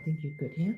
think you could hear.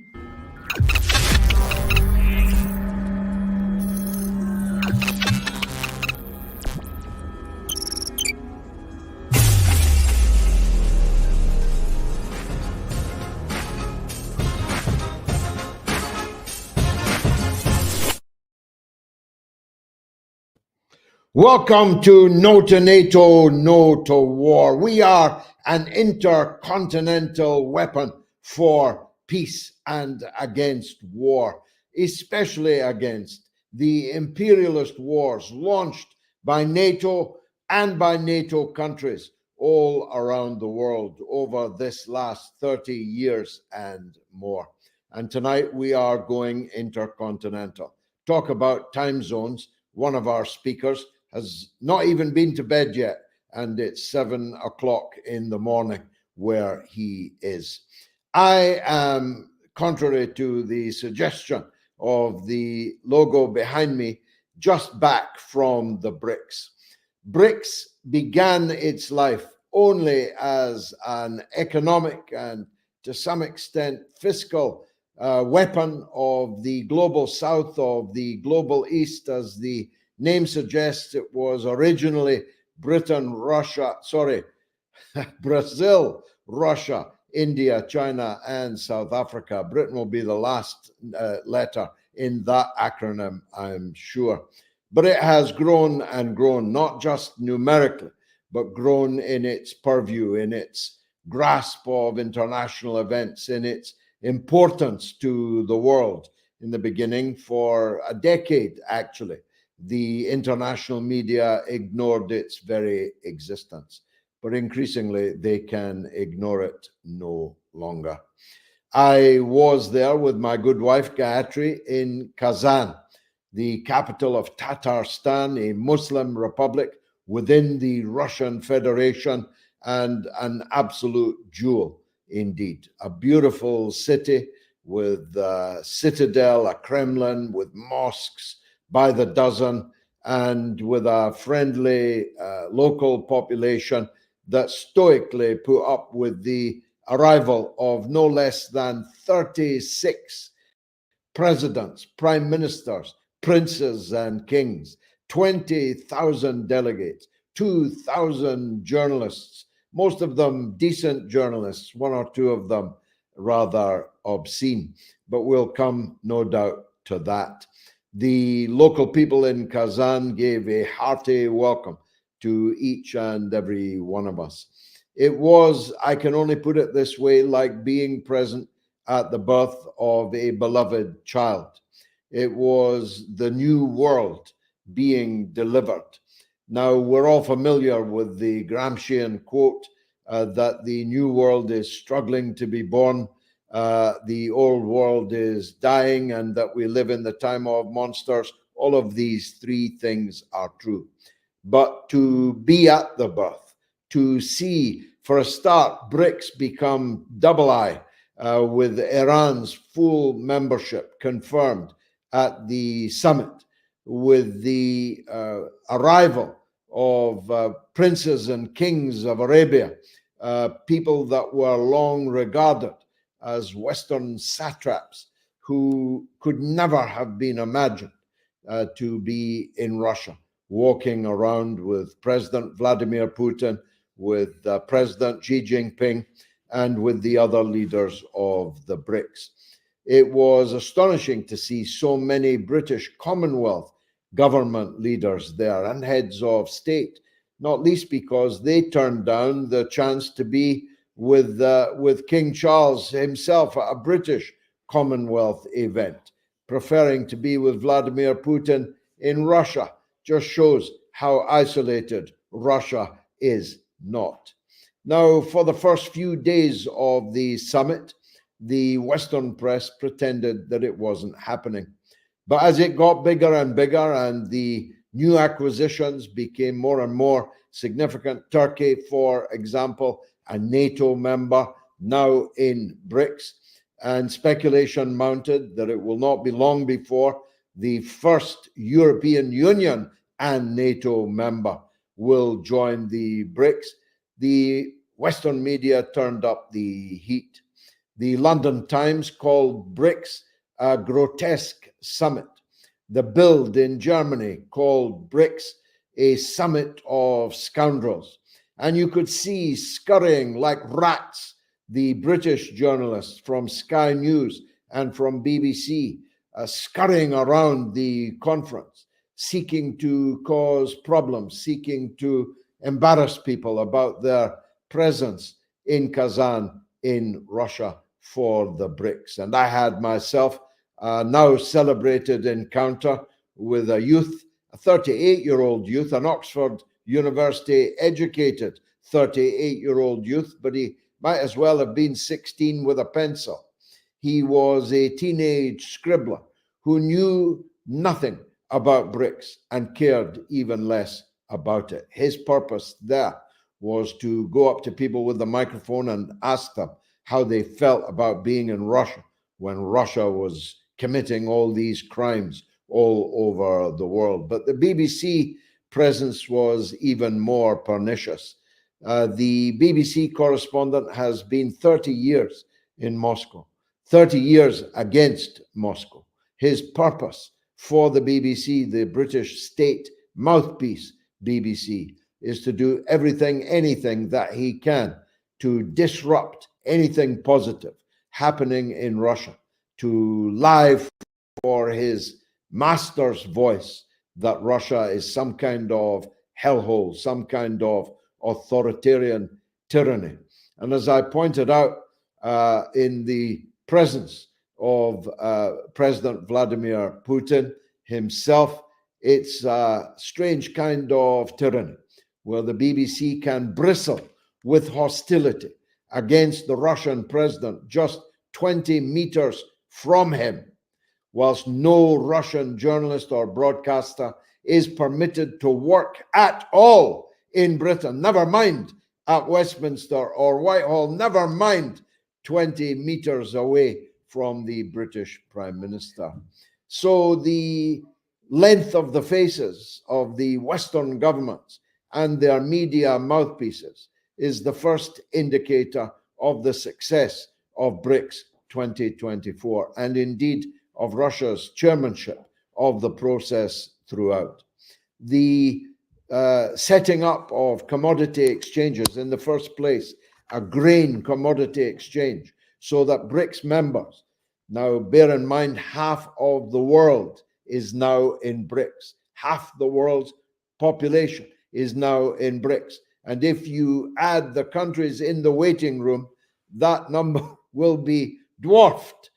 Welcome to No2Nato, No to War. We are an intercontinental weapon for peace and against war, especially against the imperialist wars launched by NATO and by NATO countries all around the world over this last 30 years and more. And tonight we are going intercontinental. Talk about time zones. One of our speakers has not even been to bed yet, and it's 7 o'clock in the morning where he is. I am, contrary to the suggestion of the logo behind me, just back from the BRICS. BRICS began its life only as an economic and, to some extent, fiscal weapon of the global south, of the global east. As the name suggests, it was originally Brazil, Russia, India, China, and South Africa. Britain will be the last letter in that acronym, I'm sure. But it has grown and grown, not just numerically, but grown in its purview, in its grasp of international events, in its importance to the world. In the beginning, for a decade, actually, the international media ignored its very existence, but increasingly they can ignore it no longer. I was there with my good wife Gayatri in Kazan, the capital of Tatarstan, a Muslim republic within the Russian Federation, and an absolute jewel indeed. A beautiful city with a citadel, a Kremlin, with mosques by the dozen, and with a friendly local population that stoically put up with the arrival of no less than 36 presidents, prime ministers, princes, and kings, 20,000 delegates, 2,000 journalists, most of them decent journalists, one or two of them rather obscene, but we'll come, no doubt, to that. The local people in Kazan gave a hearty welcome to each and every one of us. It was, I can only put it this way, like being present at the birth of a beloved child. It was the new world being delivered. Now, we're all familiar with the Gramscian quote that the new world is struggling to be born, the old world is dying, and that we live in the time of monsters. All of these three things are true. But to be at the birth, to see, for a start, BRICS become double I, with Iran's full membership confirmed at the summit, with the arrival of princes and kings of Arabia, people that were long regarded as Western satraps who could never have been imagined to be in Russia, walking around with President Vladimir Putin, with President Xi Jinping, and with the other leaders of the BRICS. It was astonishing to see so many British Commonwealth government leaders there and heads of state, not least because they turned down the chance to be with King Charles himself at a British Commonwealth event, preferring to be with Vladimir Putin in Russia. Just shows how isolated Russia is not. Now, for the first few days of the summit, the Western press pretended that it wasn't happening. But as it got bigger and bigger and the new acquisitions became more and more significant, Turkey, for example, a NATO member, now in BRICS, and speculation mounted that it will not be long before the first European Union and NATO member will join the BRICS. The Western media turned up the heat. The London Times called BRICS a grotesque summit. The Bild in Germany called BRICS a summit of scoundrels. And you could see scurrying like rats the British journalists from Sky News and from BBC scurrying around the conference, seeking to cause problems, seeking to embarrass people about their presence in Kazan in Russia for the BRICS. And I had myself a now celebrated encounter with a youth, a 38-year-old youth, an Oxford University educated 38-year-old youth, but he might as well have been 16 with a pencil. He was a teenage scribbler who knew nothing about BRICS and cared even less about it. His purpose there was to go up to people with the microphone and ask them how they felt about being in Russia when Russia was committing all these crimes all over the world. But the BBC presence was even more pernicious. The BBC correspondent has been 30 years in Moscow, 30 years against Moscow. His purpose for the BBC, the British state mouthpiece BBC, is to do everything, anything that he can to disrupt anything positive happening in Russia, to lie for his master's voice that Russia is some kind of hellhole, some kind of authoritarian tyranny. And as I pointed out in the presence of President Vladimir Putin himself, it's a strange kind of tyranny where the BBC can bristle with hostility against the Russian president just 20 meters from him, whilst no Russian journalist or broadcaster is permitted to work at all in Britain, never mind at Westminster or Whitehall, never mind 20 meters away from the British Prime Minister. So the length of the faces of the Western governments and their media mouthpieces is the first indicator of the success of BRICS 2024, and indeed of Russia's chairmanship of the process throughout. The setting up of commodity exchanges, in the first place, a grain commodity exchange, so that BRICS members, now bear in mind, half of the world is now in BRICS. Half the world's population is now in BRICS. And if you add the countries in the waiting room, that number will be dwarfed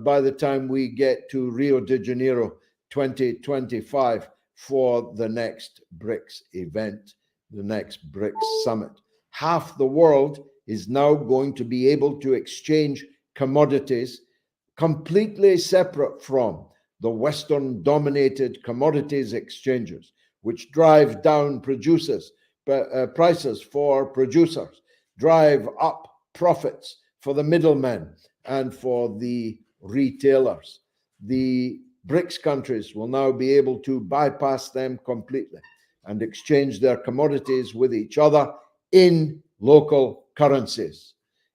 by the time we get to Rio de Janeiro 2025 for the next BRICS event, the next BRICS summit. Half the world is now going to be able to exchange commodities completely separate from the Western-dominated commodities exchanges, which drive down prices for producers, drive up profits for the middlemen and for the retailers. The BRICS countries will now be able to bypass them completely and exchange their commodities with each other in local currencies.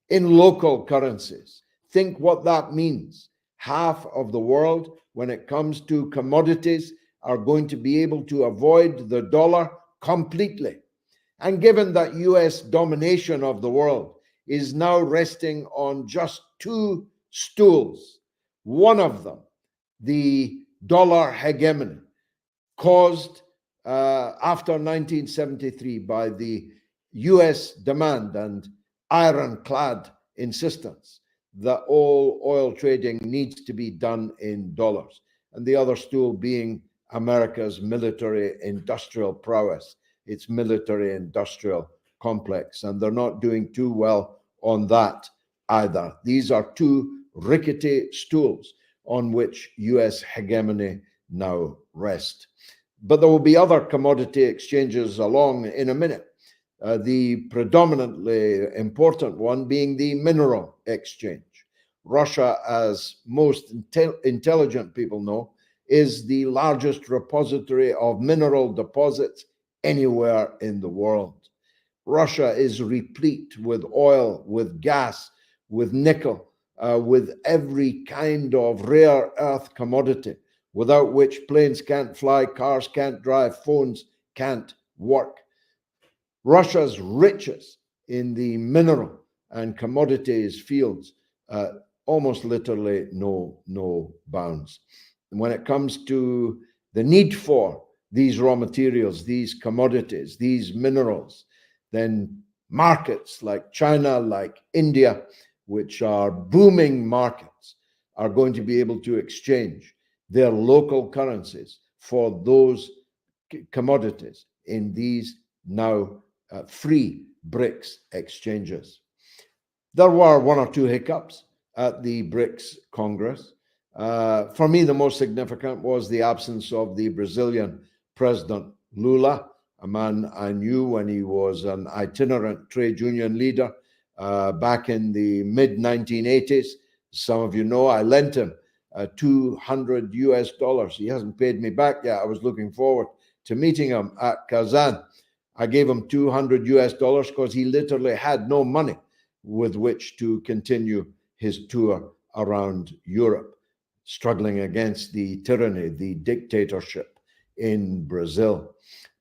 In local currencies. Think what that means. Half of the world, when it comes to commodities, are going to be able to avoid the dollar completely. And given that US domination of the world is now resting on just two stools, one of them, the dollar hegemony, caused after 1973 by the US demand and ironclad insistence that all oil trading needs to be done in dollars, and the other stool being America's military industrial prowess, its military industrial complex, and they're not doing too well on that either. These are two rickety stools on which US hegemony now rests. But there will be other commodity exchanges along in a minute. The predominantly important one being the mineral exchange. Russia, as most intelligent people know, is the largest repository of mineral deposits anywhere in the world. Russia is replete with oil, with gas, with nickel, with every kind of rare earth commodity, without which planes can't fly, cars can't drive, phones can't work. Russia's riches in the mineral and commodities fields almost literally no bounds. And when it comes to the need for these raw materials, these commodities, these minerals, then markets like China, like India, which are booming markets, are going to be able to exchange their local currencies for those commodities in these now free BRICS exchanges. There were one or two hiccups at the BRICS Congress. For me, the most significant was the absence of the Brazilian President Lula, a man I knew when he was an itinerant trade union leader back in the mid-1980s. Some of you know I lent him $200 US. He hasn't paid me back yet. I was looking forward to meeting him at Kazan. I gave him $200 US because he literally had no money with which to continue his tour around Europe, struggling against the tyranny, the dictatorship in Brazil.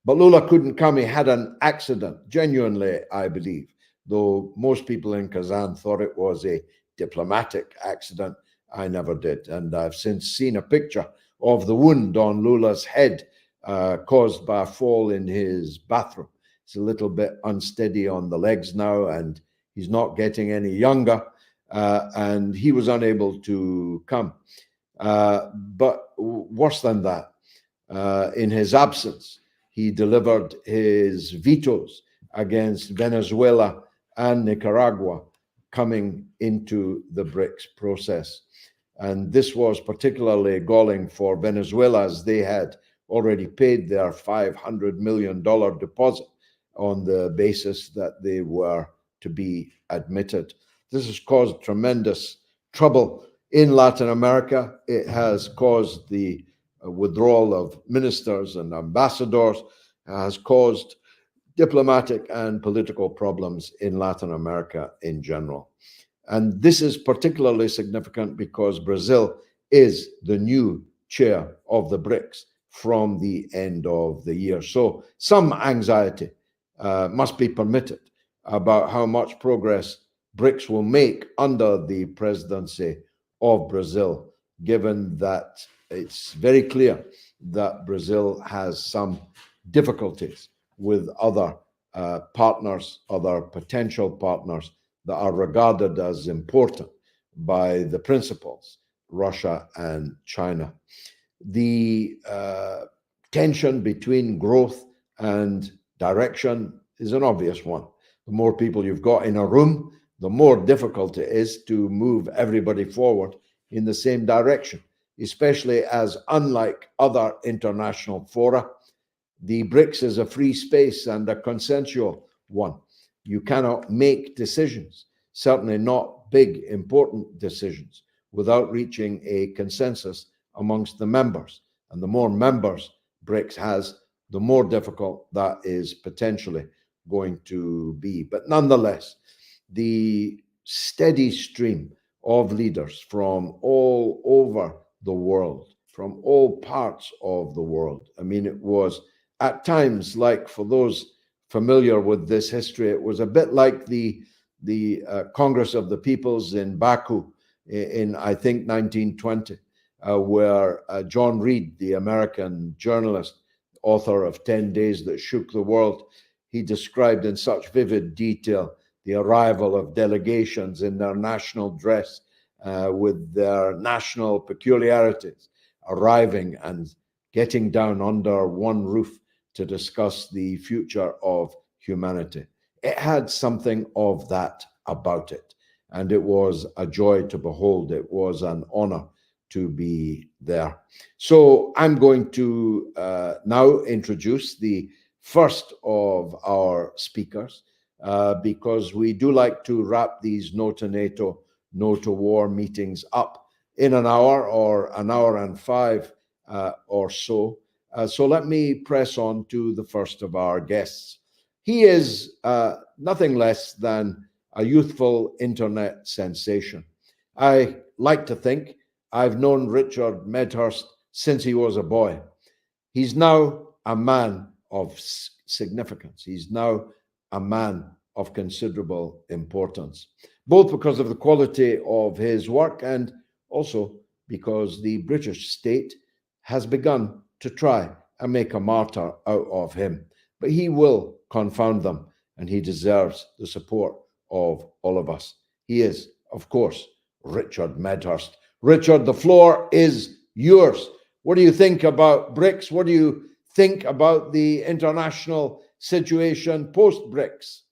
But Lula couldn't come. He had an accident, genuinely, I believe, though most people in Kazan thought it was a diplomatic accident. I never did. And I've since seen a picture of the wound on Lula's head caused by a fall in his bathroom. It's a little bit unsteady on the legs now, and he's not getting any younger, and he was unable to come. But worse than that, in his absence, he delivered his vetoes against Venezuela and Nicaragua coming into the BRICS process. And this was particularly galling for Venezuela, as they had already paid their $500 million deposit on the basis that they were to be admitted. This has caused tremendous trouble in Latin America. It has caused the withdrawal of ministers and ambassadors, has caused diplomatic and political problems in Latin America in general. And this is particularly significant because Brazil is the new chair of the BRICS from the end of the year. So some anxiety must be permitted about how much progress BRICS will make under the presidency of Brazil, given that it's very clear that Brazil has some difficulties with other partners, other potential partners that are regarded as important by the principals, Russia and China. The tension between growth and direction is an obvious one. The more people you've got in a room, the more difficult it is to move everybody forward in the same direction, especially as, unlike other international fora, the BRICS is a free space and a consensual one. You cannot make decisions, certainly not big, important decisions, without reaching a consensus amongst the members. And the more members BRICS has, the more difficult that is potentially going to be. But nonetheless, the steady stream of leaders from all over the world, from all parts of the world. I mean, it was at times, like, for those familiar with this history, it was a bit like the Congress of the Peoples in Baku in, I think, 1920, where John Reed, the American journalist, author of 10 Days That Shook the World, he described in such vivid detail the arrival of delegations in their national dress with their national peculiarities, arriving and getting down under one roof to discuss the future of humanity. It had something of that about it, and it was a joy to behold. It was an honor to be there. So I'm going to now introduce the first of our speakers, because we do like to wrap these No to NATO, No to War meetings up in an hour or an hour and five or so. So let me press on to the first of our guests. He is nothing less than a youthful internet sensation. I like to think I've known Richard Medhurst since he was a boy. He's now a man of significance. He's now a man of considerable importance, both because of the quality of his work and also because the British state has begun to try and make a martyr out of him. But he will confound them, and he deserves the support of all of us. He is, of course, Richard Medhurst. Richard, the floor is yours. What do you think about BRICS? What do you think about the international situation post-BRICS?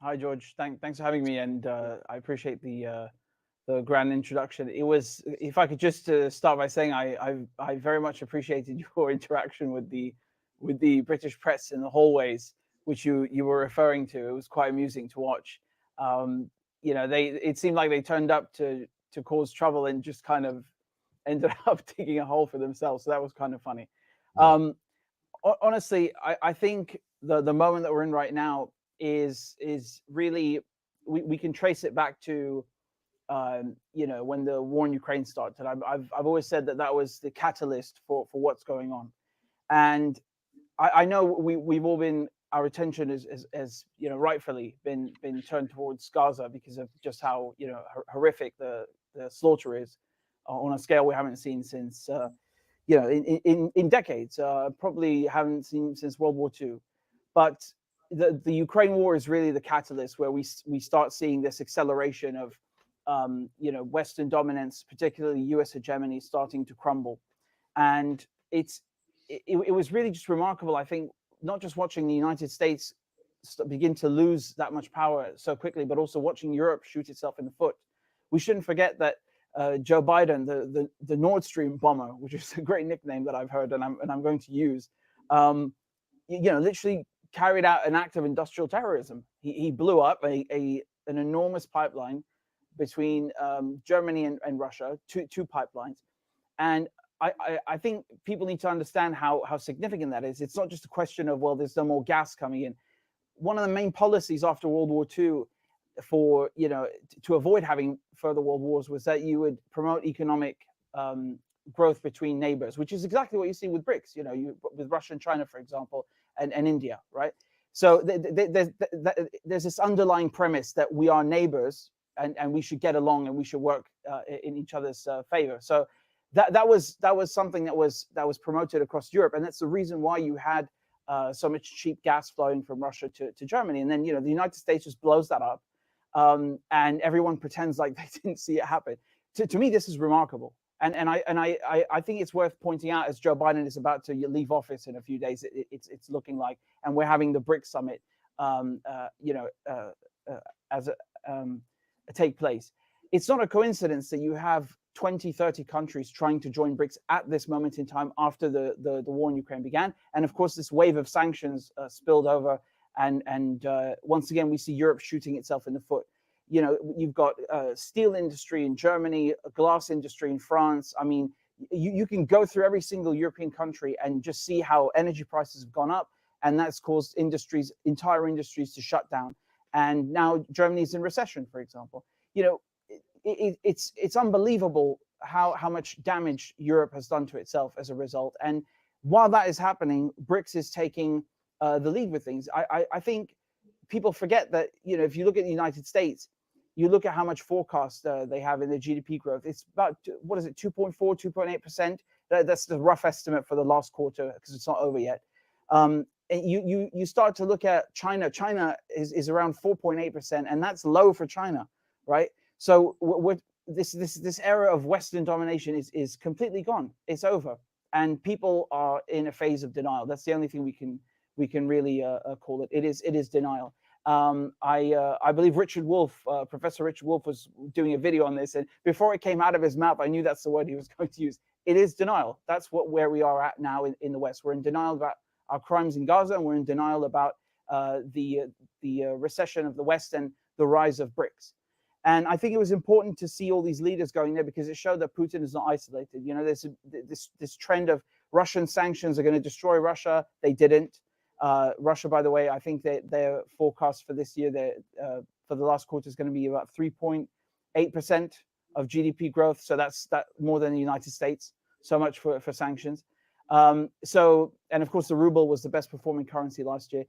Hi, George. Thanks for having me, and I appreciate the grand introduction. It was, if I could just start by saying, I very much appreciated your interaction with the British press in the hallways, which you were referring to. It was quite amusing to watch. It seemed like they turned up to cause trouble and just kind of ended up digging a hole for themselves. So that was kind of funny. Honestly, I think the moment that we're in right now is really, we can trace it back to when the war in Ukraine started. I've always said that was the catalyst for what's going on, and I know we've all been, our attention is rightfully been turned towards Gaza because of just how horrific the slaughter is on a scale we haven't seen since in decades, probably haven't seen since World War II. But the Ukraine war is really the catalyst where we start seeing this acceleration of Western dominance, particularly US hegemony, starting to crumble. And it was really just remarkable, I think, not just watching the United States begin to lose that much power so quickly, but also watching Europe shoot itself in the foot. We shouldn't forget that Joe Biden, the Nord Stream bomber, which is a great nickname that I've heard and I'm going to use, literally carried out an act of industrial terrorism. He blew up an enormous pipeline between Germany and Russia, two pipelines. And I think people need to understand how significant that is. It's not just a question of, well, there's no more gas coming in. One of the main policies after World War II for, to avoid having further world wars was that you would promote economic growth between neighbors, which is exactly what you see with BRICS, with Russia and China, for example, and India, right? So there's this underlying premise that we are neighbors and we should get along and we should work in each other's favor. So that was something that was promoted across Europe, and that's the reason why you had so much cheap gas flowing from Russia to Germany. And then the United States just blows that up, and everyone pretends like they didn't see it happen. To me, this is remarkable, and I think it's worth pointing out, as Joe Biden is about to leave office in a few days, it's looking like, and we're having the BRICS summit, take place. It's not a coincidence that you have 20, 30 countries trying to join BRICS at this moment in time after the war in Ukraine began. And of course, this wave of sanctions spilled over. And once again, we see Europe shooting itself in the foot. You've got steel industry in Germany, a glass industry in France. I mean, you can go through every single European country and just see how energy prices have gone up. And that's caused entire industries to shut down. And now Germany's in recession, for example. It's unbelievable how much damage Europe has done to itself as a result. And while that is happening, BRICS is taking the lead with things. I think people forget that, if you look at the United States, you look at how much forecast they have in their GDP growth. It's about, 2.4, 2.8%. That's the rough estimate for the last quarter because it's not over yet. And you start to look at China. China is around 4.8%, and that's low for China, right? So this era of Western domination is completely gone. It's over, and people are in a phase of denial. That's the only thing we can really call it. It is denial. I believe Richard Wolff, Professor Richard Wolff, was doing a video on this, and before it came out of his mouth, I knew that's the word he was going to use. It is denial. That's where we are at now in the West. We're in denial about our crimes in Gaza, and we're in denial about the recession of the West and the rise of BRICS. And I think it was important to see all these leaders going there because it showed that Putin is not isolated. There's this trend of Russian sanctions are going to destroy Russia. They didn't. Russia, by the way, I think that their forecast for this year, for the last quarter, is going to be about 3.9% 8% of GDP growth. So that's more than the United States. So much for sanctions. And of course, the ruble was the best performing currency last year.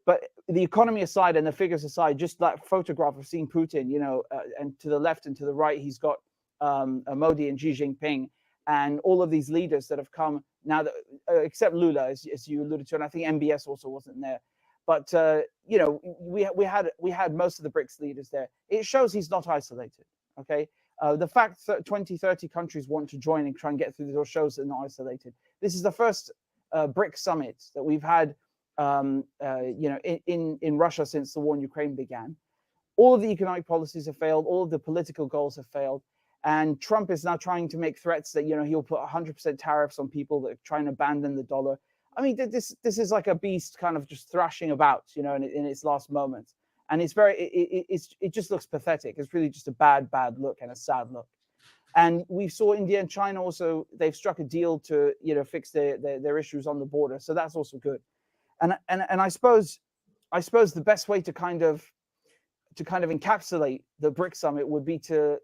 But the economy aside and the figures aside, just that photograph of seeing Putin, and to the left and to the right, he's got Modi and Xi Jinping and all of these leaders that have come now, that, except Lula, as you alluded to, and I think MBS also wasn't there. But we had most of the BRICS leaders there. It shows he's not isolated. Okay, the fact that 20, 30 countries want to join and try and get through the door shows they're not isolated. This is the first BRICS summit that we've had, in Russia since the war in Ukraine began. All of the economic policies have failed. All of the political goals have failed. And Trump is now trying to make threats that, he'll put 100% tariffs on people that are trying to abandon the dollar. I mean, this is like a beast kind of just thrashing about, in its last moments. And it's it just looks pathetic. It's really just a bad look and a sad look. And we saw India and China also, they've struck a deal to, fix their issues on the border. So that's also good. And I suppose the best way to kind of encapsulate the BRICS summit would be to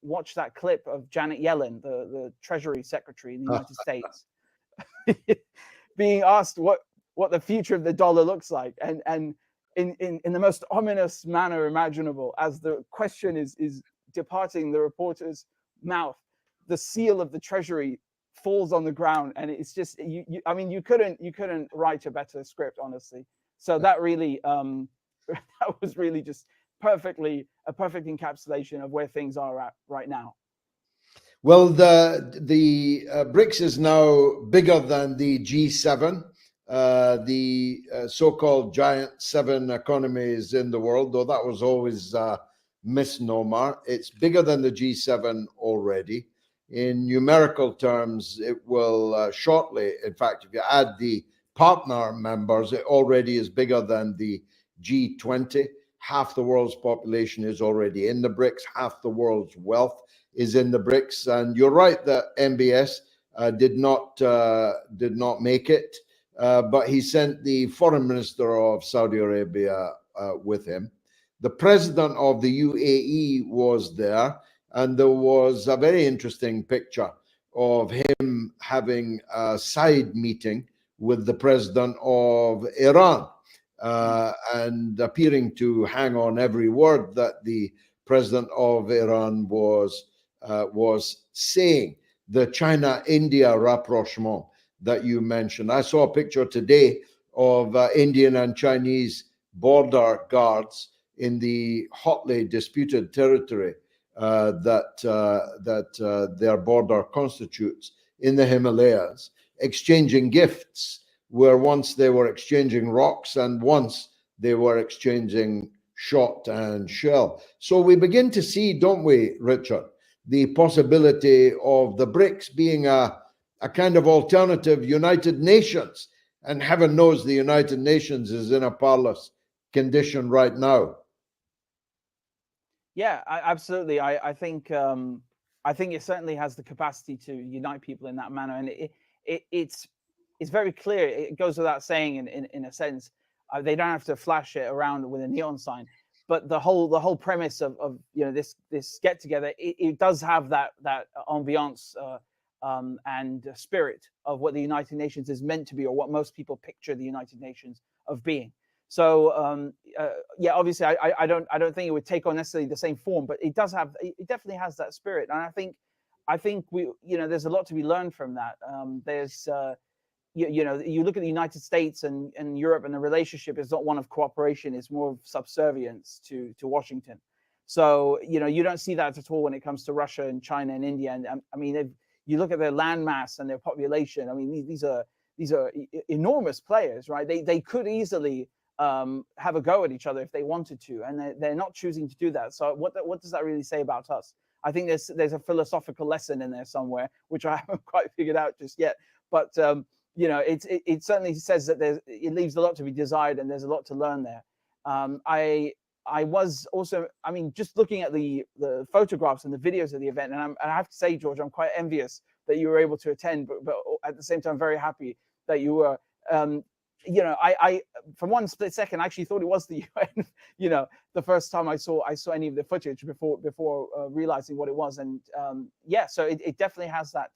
watch that clip of Janet Yellen, the Treasury Secretary in the United States, being asked what the future of the dollar looks like, and in the most ominous manner imaginable, as the question is departing the reporter's mouth, the seal of the Treasury falls on the ground, and it's just you couldn't write a better script, honestly. So that really that was really just a perfect encapsulation of where things are at right now. Well, the BRICS is now bigger than the G7, the so-called giant 7 economies in the world, though that was always a misnomer. It's bigger than the G7 already. In numerical terms, it will shortly, in fact, if you add the partner members, it already is bigger than the G20. Half the world's population is already in the BRICS. Half the world's wealth is in the BRICS. And you're right that MBS did not make it, but he sent the foreign minister of Saudi Arabia with him. The president of the UAE was there, and there was a very interesting picture of him having a side meeting with the president of Iran, and appearing to hang on every word that the president of Iran was saying. The China-India rapprochement that you mentioned. I saw a picture today of Indian and Chinese border guards in the hotly disputed territory that their border constitutes in the Himalayas, exchanging gifts, where once they were exchanging rocks and once they were exchanging shot and shell. So we begin to see, don't we, Richard, the possibility of the BRICS being a kind of alternative United Nations. And heaven knows the United Nations is in a parlous condition right now. Yeah, absolutely. I think it certainly has the capacity to unite people in that manner, and it's very clear. It goes without saying, in a sense, they don't have to flash it around with a neon sign. But the whole premise of this get together, it does have that ambiance and spirit of what the United Nations is meant to be, or what most people picture the United Nations of being. So yeah, obviously, I don't think it would take on necessarily the same form, but it definitely has that spirit, and I think we there's a lot to be learned from that. There's you look at the United States and Europe, and the relationship is not one of cooperation; it's more of subservience to Washington. So you don't see that at all when it comes to Russia and China and India. And I mean, you look at their landmass and their population. I mean, these are enormous players, right? They could easily have a go at each other if they wanted to, and they're not choosing to do that. So what does that really say about us? I think there's a philosophical lesson in there somewhere, which I haven't quite figured out just yet. But it certainly says that it leaves a lot to be desired, and there's a lot to learn there. I was also, I mean, just looking at the photographs and the videos of the event, and I have to say, George, I'm quite envious that you were able to attend, but at the same time, very happy that you were. I for one split second I actually thought it was the UN. The first time I saw any of the footage before realizing what it was, and yeah, so it definitely has that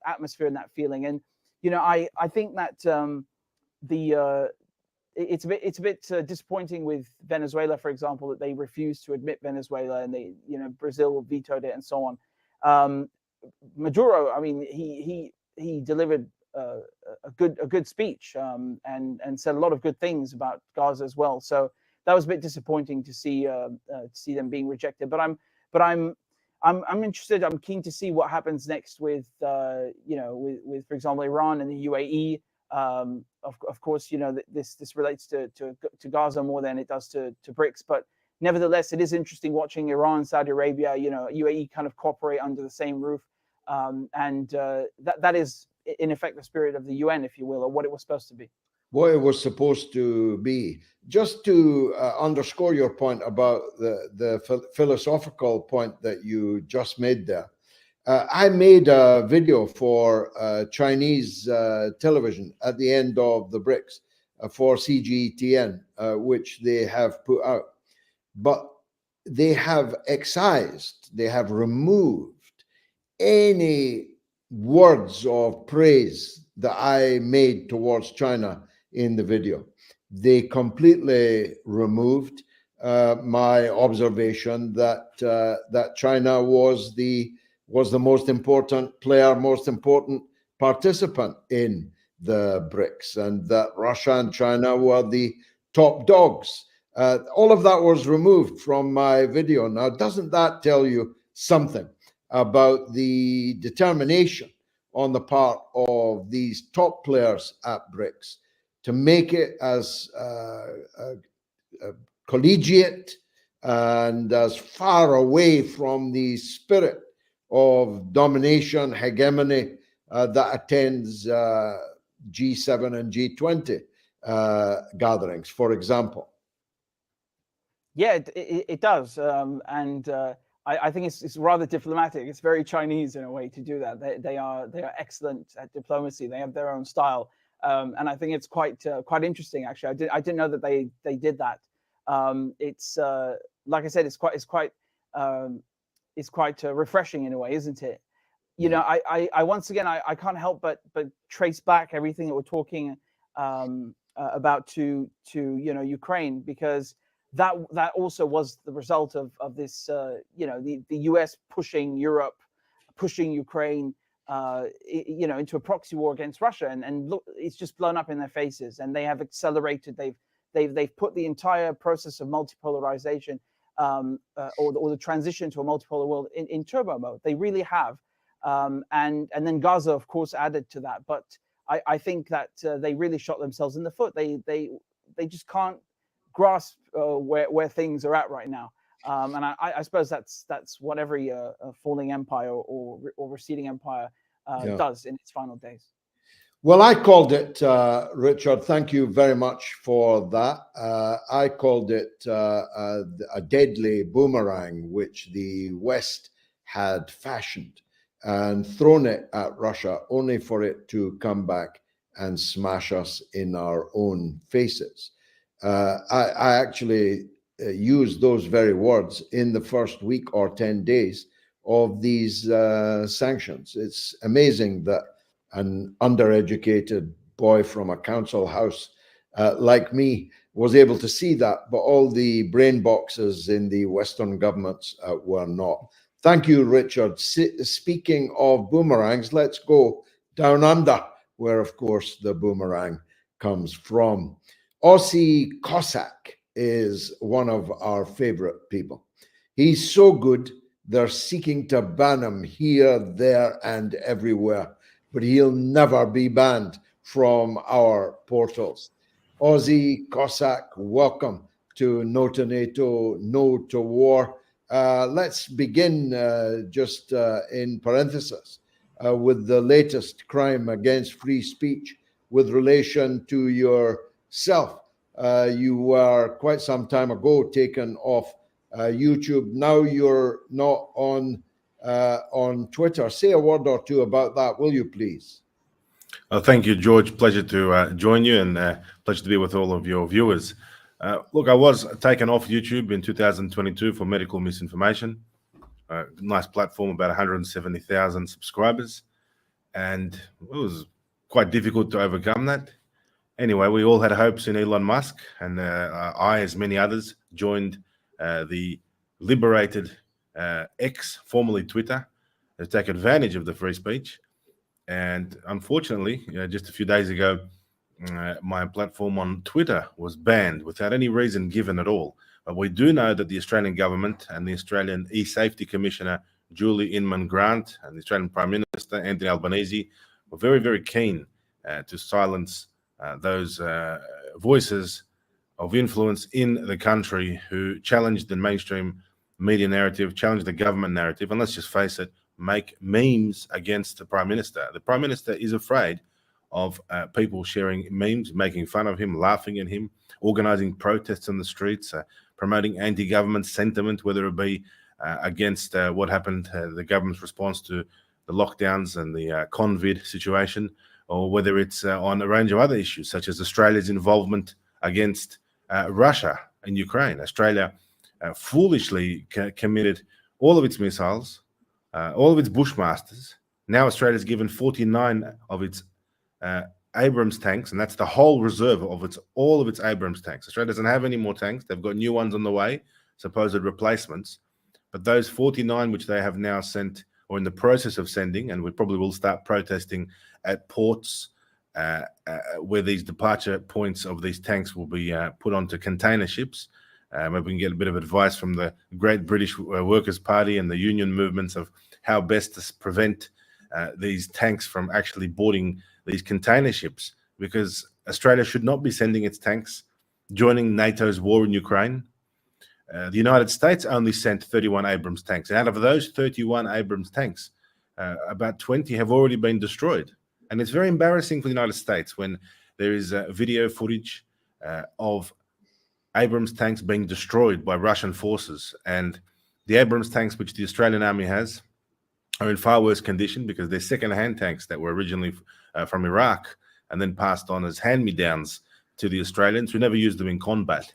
atmosphere and that feeling, and I think that it's a bit disappointing with Venezuela, for example, that they refused to admit Venezuela, and Brazil vetoed it and so on. Maduro, I mean, he delivered a good speech, and said a lot of good things about Gaza as well. So that was a bit disappointing to see them being rejected. But I'm interested. I'm keen to see what happens next with with for example Iran and the UAE. Of course, this relates to Gaza more than it does to BRICS, but nevertheless, it is interesting watching Iran, Saudi Arabia, UAE kind of cooperate under the same roof, and that is in effect the spirit of the UN, if you will, or what it was supposed to be. What it was supposed to be. Just to underscore your point about the philosophical point that you just made there, I made a video for Chinese television at the end of the BRICS for CGTN, which they have put out. But they have excised, they have removed any words of praise that I made towards China in the video. They completely removed my observation that China was the most important player, most important participant in the BRICS, and that Russia and China were the top dogs. All of that was removed from my video. Now, doesn't that tell you something about the determination on the part of these top players at BRICS to make it as collegiate and as far away from the spirit of domination, hegemony that attends G7 and G20 gatherings, for example? Yeah, it does, and I think it's rather diplomatic. It's very Chinese in a way to do that. They are excellent at diplomacy. They have their own style, and I think it's quite interesting. Actually, I didn't know that they did that. It's like I said, it's quite refreshing in a way, isn't it? I once again I can't help but trace back everything that we're talking about to Ukraine, because that also was the result of this the US pushing Europe, pushing Ukraine into a proxy war against Russia, and look, it's just blown up in their faces, and they have accelerated. They've put the entire process of multipolarization or the transition to a multipolar world in turbo mode. They really have, and then Gaza, of course, added to that. But I think that they really shot themselves in the foot. They just can't grasp where things are at right now, and I suppose that's what every falling empire or receding empire does in its final days. Well, I called it, Richard, thank you very much for that. I called it a deadly boomerang, which the West had fashioned and thrown it at Russia, only for it to come back and smash us in our own faces. I actually used those very words in the first week or 10 days of these sanctions. It's amazing that an undereducated boy from a council house like me was able to see that, but all the brain boxes in the Western governments were not. Thank you, Richard. Speaking of boomerangs, let's go down under, where, of course, the boomerang comes from. Aussie Cossack is one of our favorite people. He's so good, they're seeking to ban him here, there, and everywhere, but he'll never be banned from our portals. Aussie Cossack, welcome to No to NATO, No to War. Let's begin just in parenthesis with the latest crime against free speech with relation to yourself. You were quite some time ago taken off YouTube. Now you're not on Twitter. Say a word or two about that, will you please? Thank you, George. Pleasure to join you, and pleasure to be with all of your viewers. Look, I was taken off YouTube in 2022 for medical misinformation. Nice platform, about 170,000 subscribers, and it was quite difficult to overcome that. Anyway, we all had hopes in Elon Musk, and I, as many others, joined the liberated X, formerly Twitter, to take advantage of the free speech. And unfortunately, just a few days ago, my platform on Twitter was banned without any reason given at all. But we do know that the Australian government and the Australian E-Safety Commissioner, Julie Inman-Grant, and the Australian Prime Minister, Anthony Albanese, were very, very keen to silence those voices of influence in the country who challenged the mainstream media narrative, challenged the government narrative, and let's just face it, make memes against the Prime Minister. The Prime Minister is afraid of people sharing memes, making fun of him, laughing at him, organizing protests on the streets, promoting anti-government sentiment, whether it be against what happened, the government's response to the lockdowns and the COVID situation, or whether it's on a range of other issues, such as Australia's involvement against Russia and Ukraine. Australia foolishly committed all of its missiles, all of its Bushmasters. Now Australia's given 49 of its Abrams tanks, and that's the whole reserve of all of its Abrams tanks. Australia doesn't have any more tanks. They've got new ones on the way, supposed replacements. But those 49 which they have now sent, or in the process of sending, and we probably will start protesting at ports where these departure points of these tanks will be put onto container ships. Maybe we can get a bit of advice from the Great British Workers' Party and the union movements of how best to prevent these tanks from actually boarding these container ships, because Australia should not be sending its tanks joining NATO's war in Ukraine. The United States only sent 31 Abrams tanks. And out of those 31 Abrams tanks, about 20 have already been destroyed. And it's very embarrassing for the United States when there is video footage of Abrams tanks being destroyed by Russian forces. And the Abrams tanks which the Australian Army has are in far worse condition, because they're second-hand tanks that were originally from Iraq and then passed on as hand-me-downs to the Australians, who never used them in combat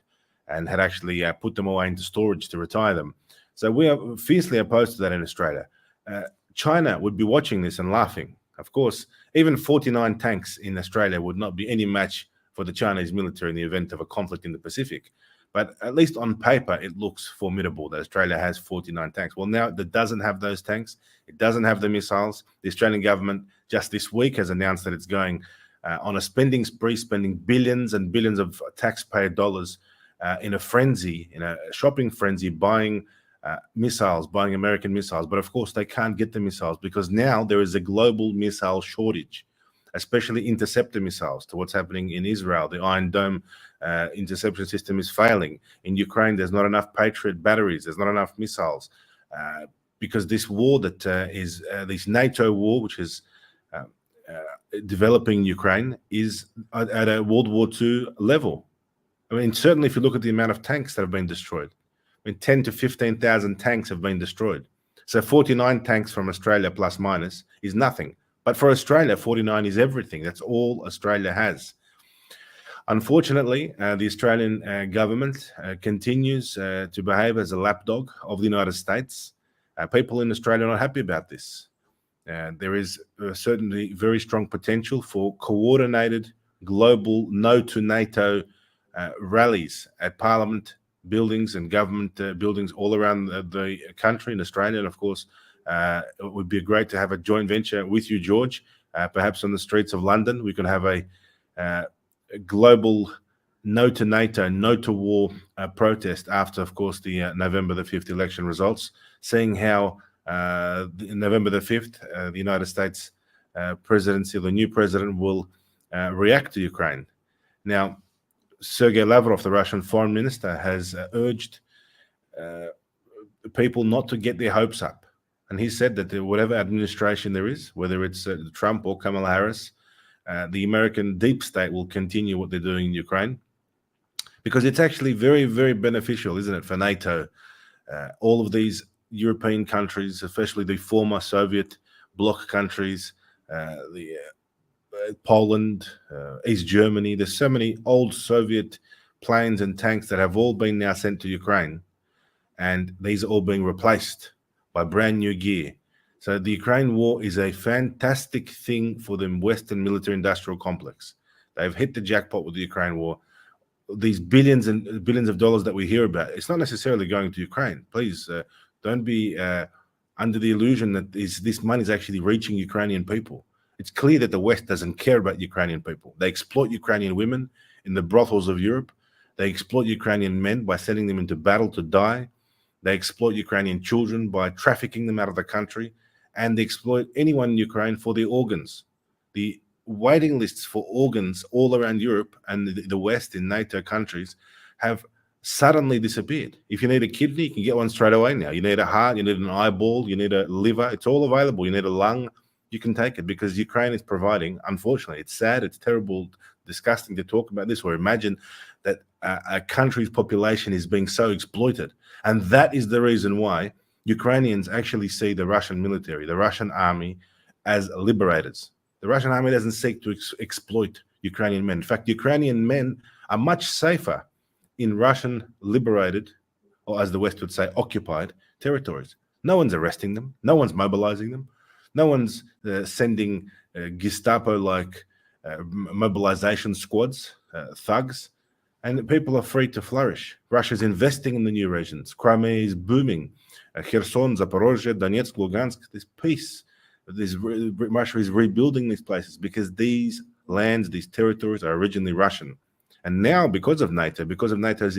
and had actually put them away into storage to retire them. So we are fiercely opposed to that in Australia. China would be watching this and laughing. Of course, even 49 tanks in Australia would not be any match for the Chinese military in the event of a conflict in the Pacific. But at least on paper, it looks formidable that Australia has 49 tanks. Well, now it doesn't have those tanks. It doesn't have the missiles. The Australian government just this week has announced that it's going on a spending spree, spending billions and billions of taxpayer dollars in a frenzy, in a shopping frenzy, buying missiles, buying American missiles. But of course, they can't get the missiles because now there is a global missile shortage, especially interceptor missiles, to what's happening in Israel. The Iron Dome interception system is failing. In Ukraine, there's not enough Patriot batteries. There's not enough missiles because this war that is this NATO war, which is developing Ukraine, is at a World War II level. I mean, certainly if you look at the amount of tanks that have been destroyed, I mean, 10 to 15,000 tanks have been destroyed. So 49 tanks from Australia plus minus is nothing. But for Australia, 49 is everything. That's all Australia has. Unfortunately, the Australian government continues to behave as a lapdog of the United States. People in Australia are not happy about this. There is certainly very strong potential for coordinated global No2Nato rallies at Parliament buildings and government buildings all around the country in Australia. And of course, it would be great to have a joint venture with you, George, perhaps on the streets of London. We could have a global no to NATO, no to war protest after, of course, the November the 5th election results, seeing how November the 5th, the United States presidency, the new president, will react to Ukraine. Now, Sergei Lavrov, the Russian foreign minister, has urged people not to get their hopes up. And he said that whatever administration there is, whether it's Trump or Kamala Harris, the American deep state will continue what they're doing in Ukraine, because it's actually very, very beneficial, isn't it, for NATO? All of these European countries, especially the former Soviet bloc countries, the Poland, East Germany. There's so many old Soviet planes and tanks that have all been now sent to Ukraine, and these are all being replaced by brand new gear. So the Ukraine war is a fantastic thing for the Western military industrial complex. They've hit the jackpot with the Ukraine war. These billions and billions of dollars that we hear about, it's not necessarily going to Ukraine. Please don't be under the illusion that this money is actually reaching Ukrainian people. It's clear that the West doesn't care about Ukrainian people. They exploit Ukrainian women in the brothels of Europe. They exploit Ukrainian men by sending them into battle to die. They exploit Ukrainian children by trafficking them out of the country. And they exploit anyone in Ukraine for their organs. The waiting lists for organs all around Europe and the West in NATO countries have suddenly disappeared. If you need a kidney, you can get one straight away now. You need a heart, you need an eyeball, you need a liver. It's all available. You need a lung, you can take it because Ukraine is providing. Unfortunately, it's sad, it's terrible, disgusting to talk about this or imagine that a country's population is being so exploited. And that is the reason why Ukrainians actually see the Russian military, the Russian army, as liberators. The Russian army doesn't seek to exploit Ukrainian men. In fact, Ukrainian men are much safer in Russian liberated, or as the West would say, occupied territories. No one's arresting them. No one's mobilizing them. No one's sending Gestapo-like mobilization squads, thugs, and people are free to flourish. Russia's investing in the new regions. Crimea is booming. Kherson, Zaporozhye, Donetsk, Lugansk, this peace. Russia is rebuilding these places because these lands, these territories are originally Russian. And now, because of NATO's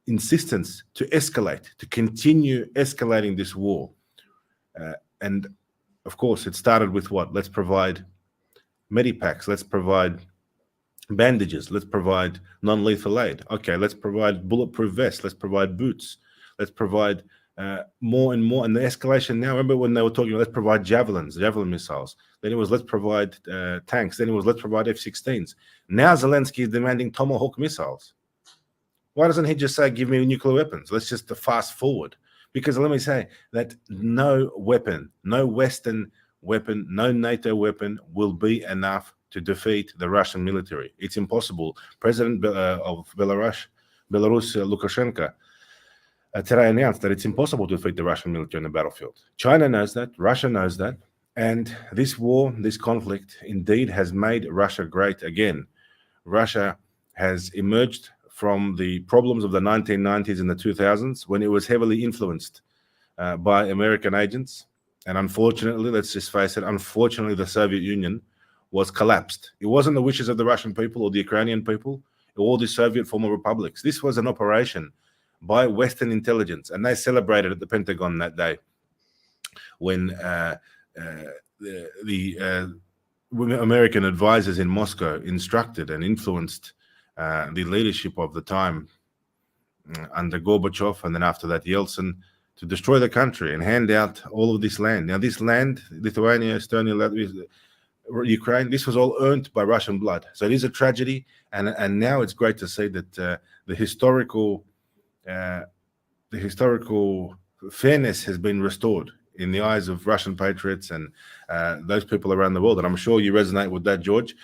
insistence to escalate, to continue escalating this war, and of course, it started with what? Let's provide medipacks, let's provide bandages, let's provide non-lethal aid. Okay, let's provide bulletproof vests, let's provide boots, let's provide more and more. And the escalation now, remember when they were talking, let's provide javelin missiles. Then it was, let's provide tanks. Then it was, let's provide F-16s. Now Zelensky is demanding Tomahawk missiles. Why doesn't he just say, give me nuclear weapons? Let's just fast forward. Because let me say that no weapon, no Western weapon, no NATO weapon will be enough to defeat the Russian military. It's impossible. President of Belarus, Lukashenko, today announced that it's impossible to defeat the Russian military on the battlefield. China knows that. Russia knows that. And this war, this conflict, indeed has made Russia great again. Russia has emerged from the problems of the 1990s and the 2000s when it was heavily influenced by American agents. And unfortunately, let's just face it, unfortunately, the Soviet Union was collapsed. It wasn't the wishes of the Russian people or the Ukrainian people or the Soviet former republics. This was an operation by Western intelligence, and they celebrated at the Pentagon that day when the American advisors in Moscow instructed and influenced the leadership of the time under Gorbachev and then after that Yeltsin to destroy the country and hand out all of this land. Now this land, Lithuania, Estonia, Latvia, Ukraine, this was all earned by Russian blood. So it is a tragedy, and now it's great to see that the historical fairness has been restored in the eyes of Russian patriots and those people around the world. And I'm sure you resonate with that, George,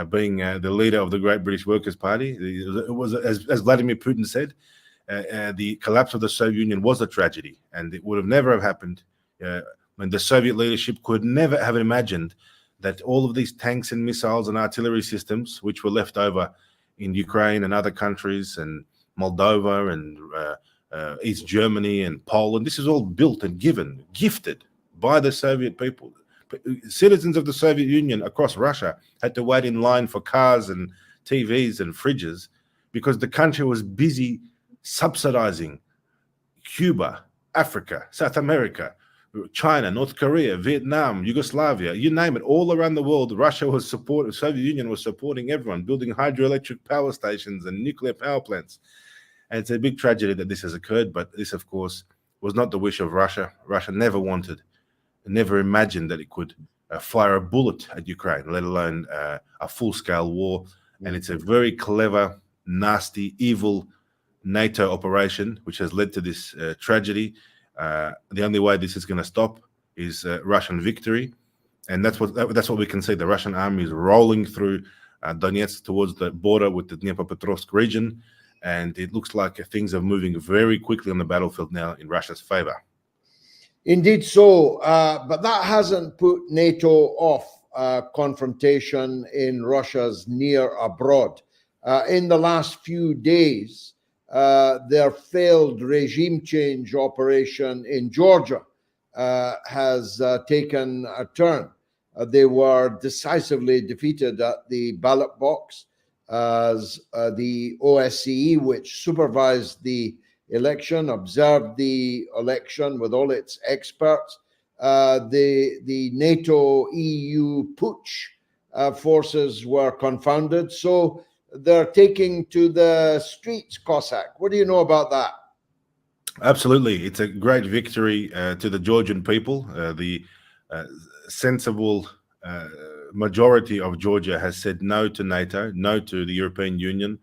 being the leader of the Great British Workers' Party. It was, as Vladimir Putin said, the collapse of the Soviet Union was a tragedy, and it would have never have happened when the Soviet leadership could never have imagined that all of these tanks and missiles and artillery systems, which were left over in Ukraine and other countries and Moldova and East Germany and Poland, this is all built and gifted by the Soviet people. Citizens of the Soviet Union across Russia had to wait in line for cars and TVs and fridges because the country was busy subsidizing Cuba, Africa, South America, China, North Korea, Vietnam, Yugoslavia, you name it, all around the world. Russia was supporting, the Soviet Union was supporting everyone, building hydroelectric power stations and nuclear power plants. And it's a big tragedy that this has occurred, but this, of course, was not the wish of Russia. Russia never wanted, never imagined that it could fire a bullet at Ukraine, let alone a full-scale war. And it's a very clever, nasty, evil NATO operation, which has led to this tragedy. The only way this is going to stop is Russian victory. And that's what we can see. The Russian army is rolling through Donetsk towards the border with the Dnipropetrovsk region, and it looks like things are moving very quickly on the battlefield now in Russia's favor. Indeed so, but that hasn't put NATO off confrontation in Russia's near abroad. In the last few days, their failed regime change operation in Georgia has taken a turn. They were decisively defeated at the ballot box as the OSCE, which supervised the election, observed the election with all its experts. The NATO EU putsch forces were confounded. So they're taking to the streets, Cossack. What do you know about that? Absolutely. It's a great victory to the Georgian people. The sensible majority of Georgia has said no to NATO, no to the European Union,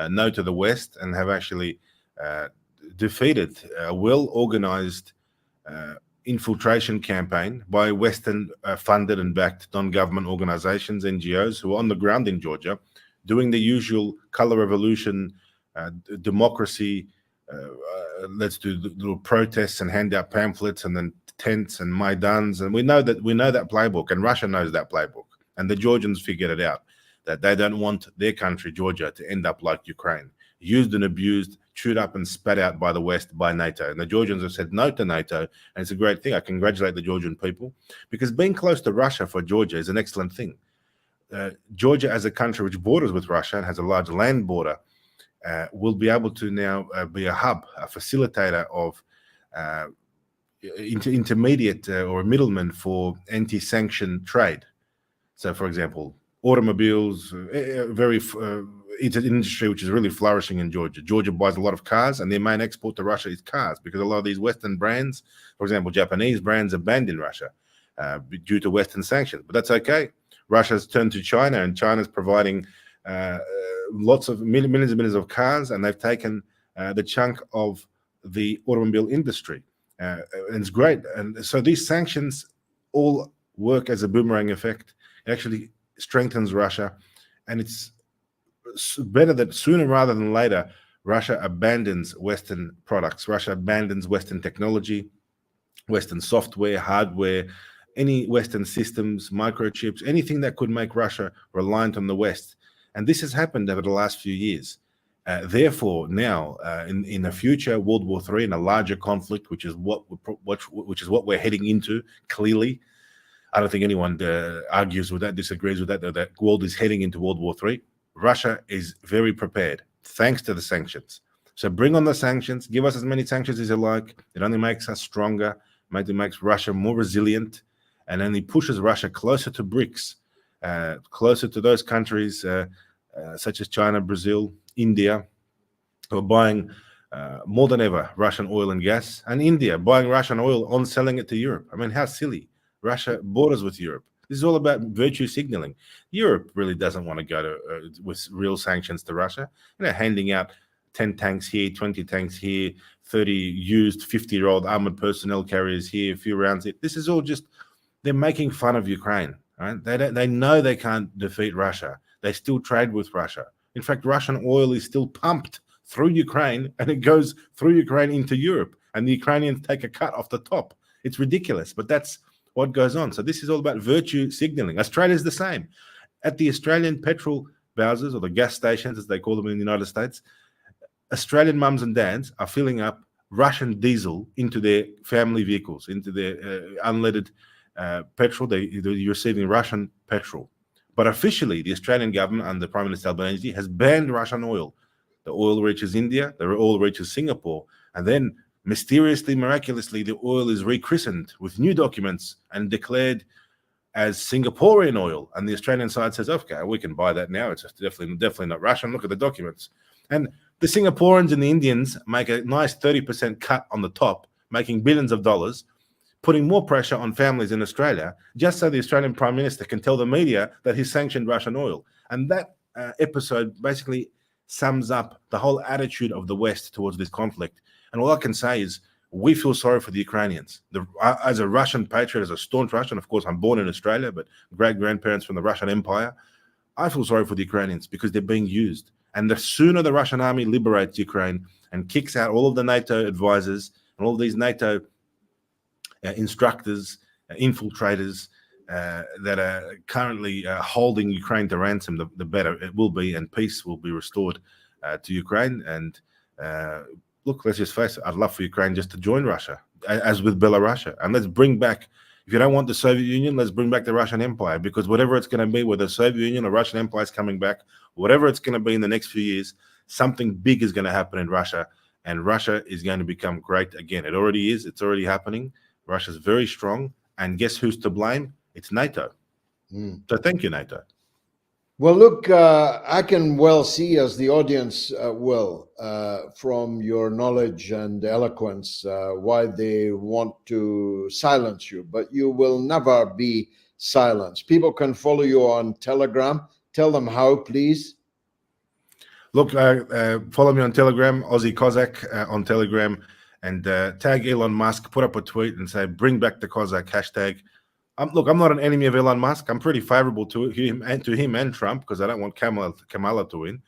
no to the West, and have actually defeated a well-organized infiltration campaign by Western funded and backed non-government organizations, NGOs, who are on the ground in Georgia, doing the usual color revolution, democracy, let's do little protests and hand out pamphlets and then tents and Maidans. And we know that playbook, and Russia knows that playbook. And the Georgians figured it out, that they don't want their country, Georgia, to end up like Ukraine, used and abused, chewed up and spat out by the West, by NATO. And the Georgians have said no to NATO, and it's a great thing. I congratulate the Georgian people, because being close to Russia for Georgia is an excellent thing. Georgia, as a country which borders with Russia and has a large land border, will be able to now be a hub, a facilitator of intermediate or a middleman for anti-sanction trade. So, for example, automobiles, it's an industry which is really flourishing in Georgia. Georgia buys a lot of cars, and their main export to Russia is cars, because a lot of these Western brands, for example, Japanese brands, are banned in Russia due to Western sanctions. But that's okay. Russia's turned to China, and China's providing lots of millions and millions of cars, and they've taken the chunk of the automobile industry. And it's great. And so these sanctions all work as a boomerang effect. It actually strengthens Russia, and it's better that sooner rather than later Russia abandons Western products. Russia abandons Western technology, Western software, hardware, any Western systems, microchips, anything that could make Russia reliant on the West. And this has happened over the last few years. Therefore, now in the future World War III, in a larger conflict, which is what we're heading into, clearly, I don't think anyone argues with that, disagrees with that. That world is heading into World War III. Russia is very prepared, thanks to the sanctions. So bring on the sanctions. Give us as many sanctions as you like. It only makes us stronger. It makes Russia more resilient, and only pushes Russia closer to BRICS, closer to those countries such as China, Brazil, India, who are buying more than ever Russian oil and gas, and India buying Russian oil on selling it to Europe. I mean, how silly. Russia borders with Europe. This is all about virtue signaling. Europe really doesn't want to go to with real sanctions to Russia. Handing out 10 tanks here, 20 tanks here, 30 used 50-year-old armored personnel carriers here, a few rounds here. This is all just, they're making fun of Ukraine. Right? They know they can't defeat Russia. They still trade with Russia. In fact, Russian oil is still pumped through Ukraine, and it goes through Ukraine into Europe, and the Ukrainians take a cut off the top. It's ridiculous, but that's what goes on. So this is all about virtue signaling. Australia's the same. At the Australian petrol bowsers, or the gas stations as they call them in the United States, Australian mums and dads are filling up Russian diesel into their family vehicles, into their unleaded petrol. You're receiving Russian petrol. But officially, the Australian government under Prime Minister Albanese has banned Russian oil. The oil reaches India, the oil reaches Singapore, and then mysteriously, miraculously, the oil is rechristened with new documents and declared as Singaporean oil. And the Australian side says, okay, we can buy that now. It's definitely not Russian. Look at the documents. And the Singaporeans and the Indians make a nice 30% cut on the top, making billions of dollars, putting more pressure on families in Australia, just so the Australian Prime Minister can tell the media that he's sanctioned Russian oil. And that episode basically sums up the whole attitude of the West towards this conflict. And all I can say is we feel sorry for the Ukrainians. As a Russian patriot, as a staunch Russian, of course, I'm born in Australia, but great-grandparents from the Russian Empire, I feel sorry for the Ukrainians because they're being used. And the sooner the Russian army liberates Ukraine and kicks out all of the NATO advisors and all of these NATO instructors, infiltrators that are currently holding Ukraine to ransom, the better it will be, and peace will be restored to Ukraine. And look, let's just face it, I'd love for Ukraine just to join Russia, as with Belarus. And let's bring back, if you don't want the Soviet Union, let's bring back the Russian Empire, because whatever it's going to be, whether the Soviet Union or Russian Empire is coming back, whatever it's going to be in the next few years, something big is going to happen in Russia, and Russia is going to become great again. It already is. It's already happening. Russia's very strong. And guess who's to blame? It's NATO. So thank you, NATO. Well, look, I can well see, as the audience will, from your knowledge and eloquence, why they want to silence you, but you will never be silenced. People can follow you on Telegram. Tell them how, please. Look, follow me on Telegram, Aussie Cossack on Telegram, and tag Elon Musk, put up a tweet and say, bring back the Cossack hashtag. Look, I'm not an enemy of Elon Musk. I'm pretty favorable to him and Trump, because I don't want Kamala to win.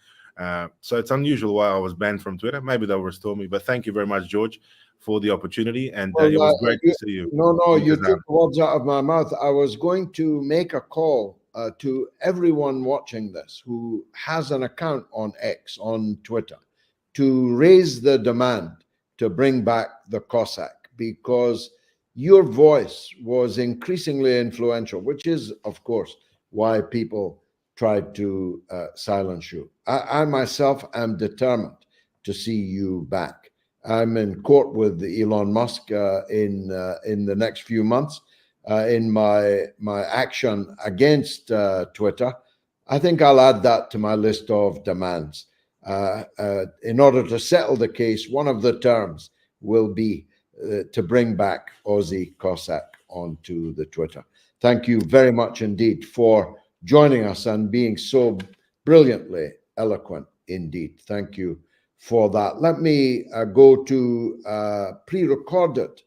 So it's unusual why I was banned from Twitter. Maybe they'll restore me. But thank you very much, George, for the opportunity. And it was great to see you. No, you took words out of my mouth. I was going to make a call to everyone watching this who has an account on X, on Twitter, to raise the demand to bring back the Cossack, because your voice was increasingly influential, which is, of course, why people tried to silence you. I myself am determined to see you back. I'm in court with Elon Musk in the next few months in my action against Twitter. I think I'll add that to my list of demands. In order to settle the case, one of the terms will be to bring back Aussie Cossack onto the Twitter. Thank you very much indeed for joining us and being so brilliantly eloquent indeed. Thank you for that. Let me go to pre-recorded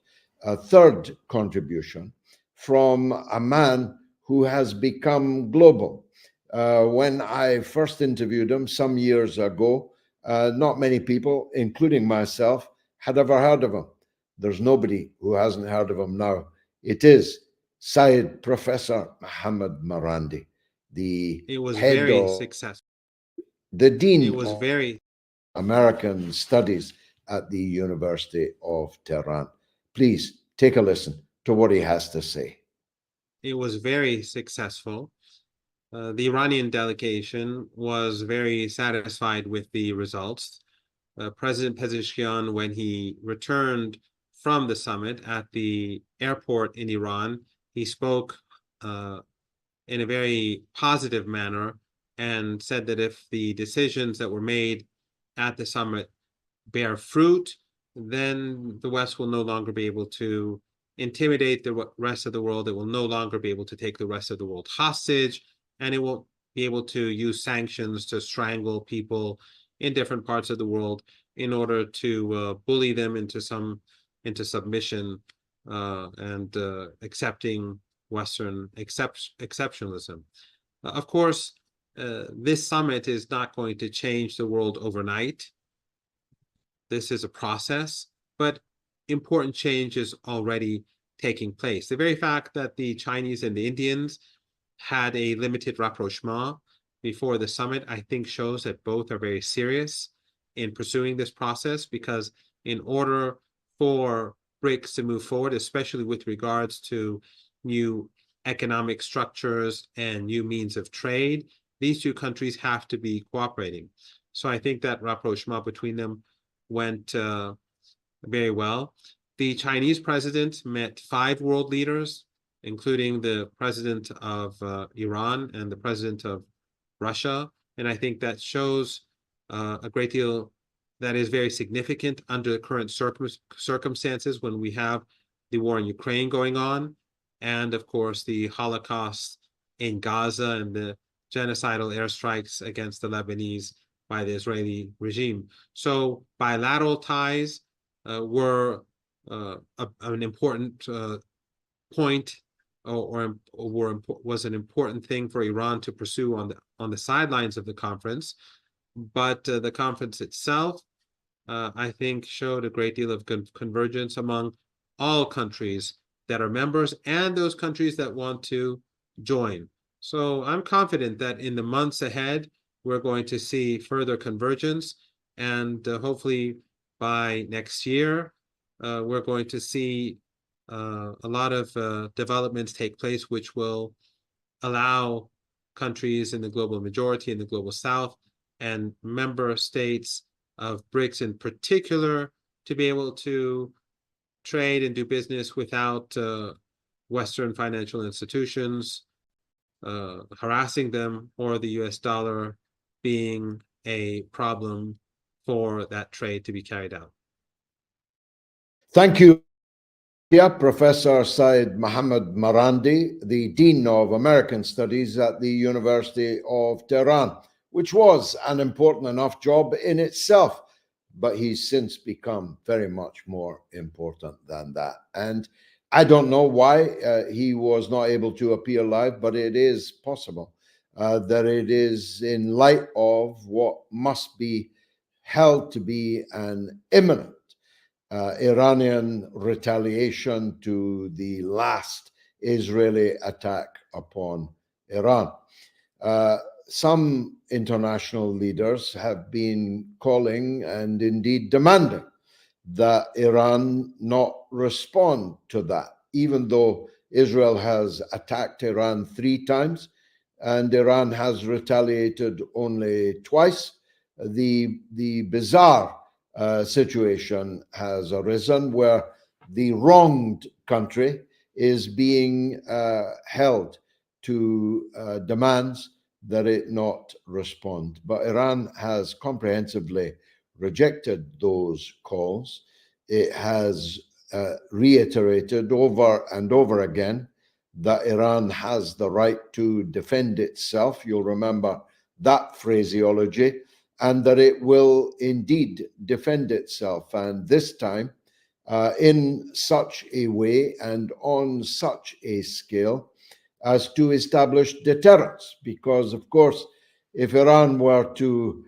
third contribution from a man who has become global. When I first interviewed him some years ago, not many people, including myself, had ever heard of him. There's nobody who hasn't heard of him now. It is Professor Mohammad Marandi, the head of successful. The dean It was of very American Studies at the University of Tehran. Please take a listen to what he has to say. It was very successful. The Iranian delegation was very satisfied with the results. President Pezeshkian, when he returned from the summit at the airport in Iran, he spoke in a very positive manner and said that if the decisions that were made at the summit bear fruit, then the West will no longer be able to intimidate the rest of the world. It will no longer be able to take the rest of the world hostage, and it won't be able to use sanctions to strangle people in different parts of the world in order to bully them into submission and accepting Western exceptionalism. Of course, this summit is not going to change the world overnight. This is a process, but important change is already taking place. The very fact that the Chinese and the Indians had a limited rapprochement before the summit, I think shows that both are very serious in pursuing this process, because in order for BRICS to move forward, especially with regards to new economic structures and new means of trade, these two countries have to be cooperating. So I think that rapprochement between them went very well. The Chinese president met 5 world leaders, including the president of Iran and the president of Russia. And I think that shows a great deal that is very significant under the current circumstances, when we have the war in Ukraine going on, and of course the Holocaust in Gaza and the genocidal airstrikes against the Lebanese by the Israeli regime. So bilateral ties were an important point was an important thing for Iran to pursue on the sidelines of the conference. But the conference itself, I think, showed a great deal of convergence among all countries that are members and those countries that want to join. So I'm confident that in the months ahead, we're going to see further convergence, and hopefully by next year, we're going to see a lot of developments take place, which will allow countries in the global majority, in the global south, and member states of BRICS in particular to be able to trade and do business without Western financial institutions harassing them, or the US dollar being a problem for that trade to be carried out. Thank you, Professor Seyed Mohammad Marandi, the Dean of American Studies at the University of Tehran, which was an important enough job in itself, but he's since become very much more important than that. And I don't know why he was not able to appear live, but it is possible that it is in light of what must be held to be an imminent Iranian retaliation to the last Israeli attack upon Iran. Some international leaders have been calling and indeed demanding that Iran not respond to that, even though Israel has attacked Iran 3 times and Iran has retaliated only twice. The bizarre situation has arisen where the wronged country is being held to demands that it not respond. But Iran has comprehensively rejected those calls. It has reiterated over and over again that Iran has the right to defend itself. You'll remember that phraseology, and that it will indeed defend itself. And this time, in such a way and on such a scale as to establish deterrence. Because, of course, if Iran were to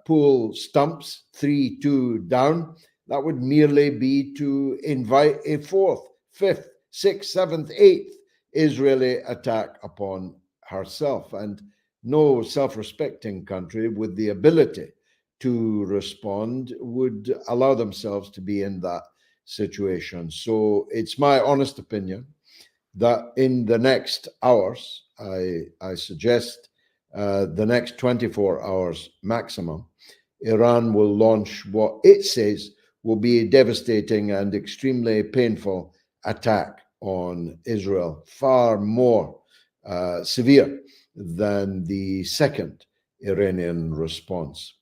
pull stumps 3-2 down, that would merely be to invite a 4th, 5th, 6th, 7th, 8th Israeli attack upon herself. And no self-respecting country with the ability to respond would allow themselves to be in that situation. So it's my honest opinion that in the next hours, I suggest the next 24 hours maximum, Iran will launch what it says will be a devastating and extremely painful attack on Israel, far more severe than the second Iranian response.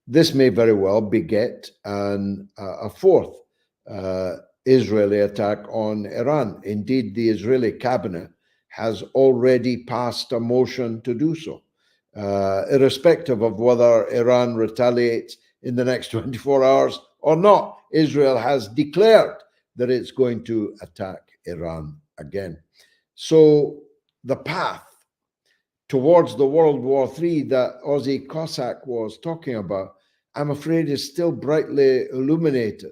This may very well beget a 4th Israeli attack on Iran. Indeed, the Israeli cabinet has already passed a motion to do so. Irrespective of whether Iran retaliates in the next 24 hours or not, Israel has declared that it's going to attack Iran again. So the path towards the World War III that Aussie Cossack was talking about, I'm afraid is still brightly illuminated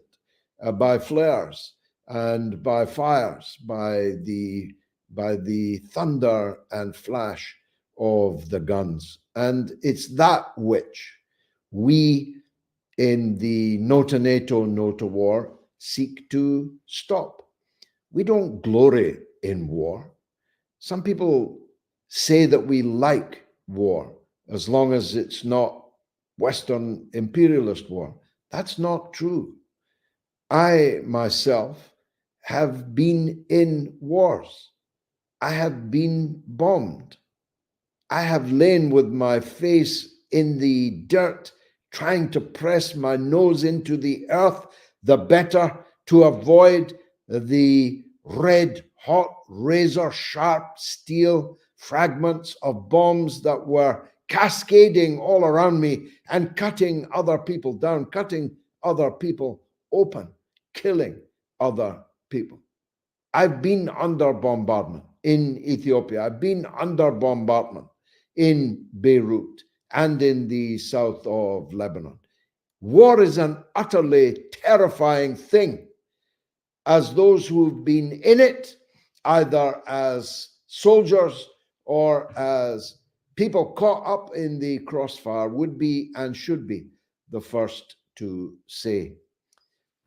by flares and by fires, by the thunder and flash of the guns. And it's that which we in the No2Nato, No2War seek to stop. We don't glory in war. Some people say that we like war as long as it's not Western imperialist war. That's not true. I myself have been in wars. I have been bombed. I have lain with my face in the dirt, trying to press my nose into the earth, the better to avoid the red hot razor sharp steel fragments of bombs that were cascading all around me and cutting other people down, cutting other people open, killing other people. I've been under bombardment in Ethiopia. I've been under bombardment in Beirut and in the south of Lebanon. War is an utterly terrifying thing. As those who've been in it, either as soldiers or as people caught up in the crossfire, would be and should be the first to say.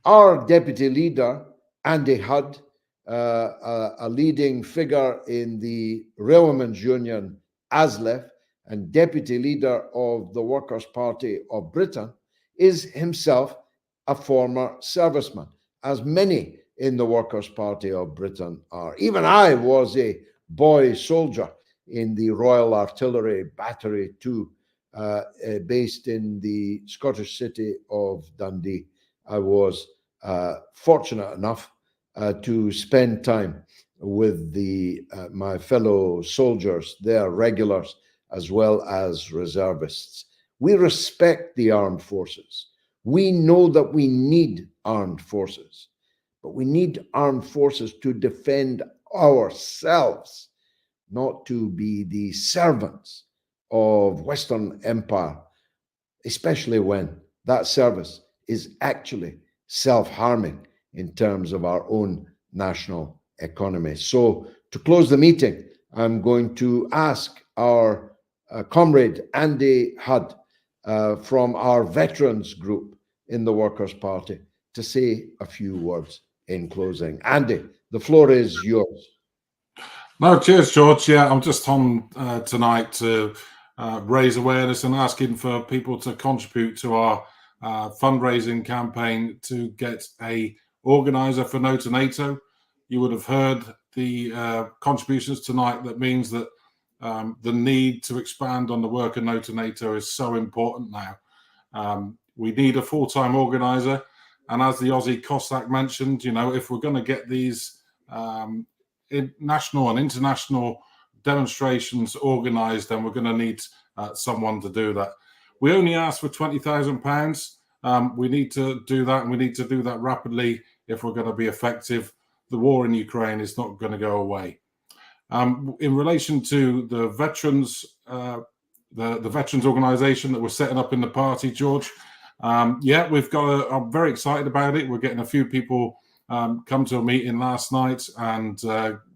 Our deputy leader, Andy Hudd, a leading figure in the Railwaymen's Union, ASLEF, and deputy leader of the Workers' Party of Britain, is himself a former serviceman, as many in the Workers' Party of Britain are. Even I was a boy soldier in the Royal Artillery Battery 2, based in the Scottish city of Dundee. I was fortunate enough to spend time with my fellow soldiers, their regulars, as well as reservists. We respect the armed forces. We know that we need armed forces, but we need armed forces to defend ourselves, not to be the servants of Western empire, especially when that service is actually self-harming in terms of our own national economy. So to close the meeting, I'm going to ask our comrade Andy Hudd from our veterans group in the Workers' Party to say a few words in closing. Andy, the floor is yours. No, cheers, George. Yeah, I'm just on tonight to raise awareness and asking for people to contribute to our fundraising campaign to get a organizer for No2Nato. You would have heard the contributions tonight. That means that the need to expand on the work of No2Nato is so important now. We need a full-time organizer, and as the Aussie Cossack mentioned, you know, if we're going to get these national and international demonstrations organized, then we're going to need someone to do that. We only asked for £20,000. We need to do that, and we need to do that rapidly if we're going to be effective. The war in Ukraine is not going to go away. In relation to the veterans, the veterans organisation that we're setting up in the party, George, yeah, we've got. I'm very excited about it. We're getting a few people come to a meeting last night and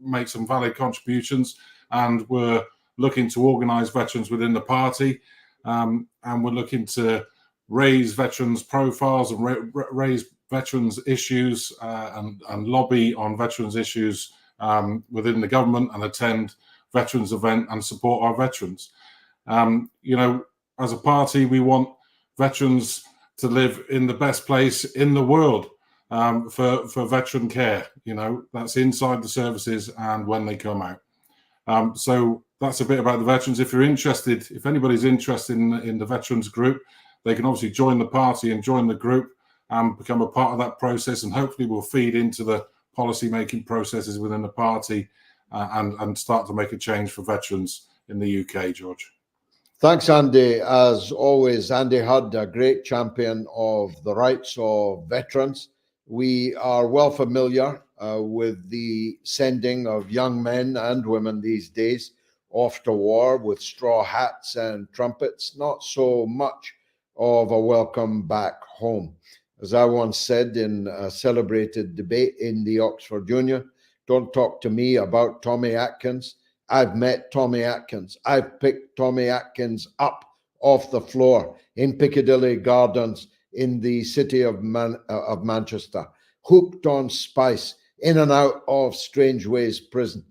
make some valid contributions, and we're looking to organise veterans within the party, and we're looking to raise veterans profiles and raise veterans issues and lobby on veterans issues within the government, and attend veterans event and support our veterans. You know, as a party, we want veterans to live in the best place in the world for veteran care. You know, that's inside the services and when they come out. So that's a bit about the veterans. If you're interested, if anybody's interested in the veterans group, they can obviously join the party and join the group and become a part of that process, and hopefully will feed into the policy making processes within the party and start to make a change for veterans in the UK, George. Thanks, Andy. As always, Andy Hudd, a great champion of the rights of veterans. We are well familiar with the sending of young men and women these days off to war with straw hats and trumpets, not so much of a welcome back home. As I once said in a celebrated debate in the Oxford Union, don't talk to me about Tommy Atkins. I've met Tommy Atkins. I've picked Tommy Atkins up off the floor in Piccadilly Gardens in the city of Manchester, hooked on spice, in and out of Strangeways prison,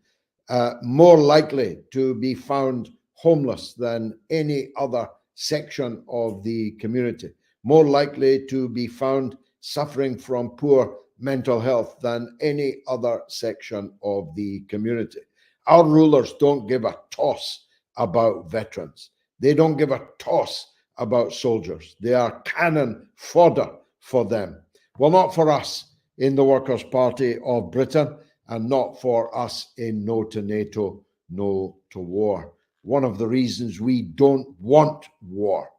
more likely to be found homeless than any other section of the community, more likely to be found suffering from poor mental health than any other section of the community. Our rulers don't give a toss about veterans. They don't give a toss about soldiers. They are cannon fodder for them. Well, not for us in the Workers' Party of Britain, and not for us in No2Nato, No to War. One of the reasons we don't want war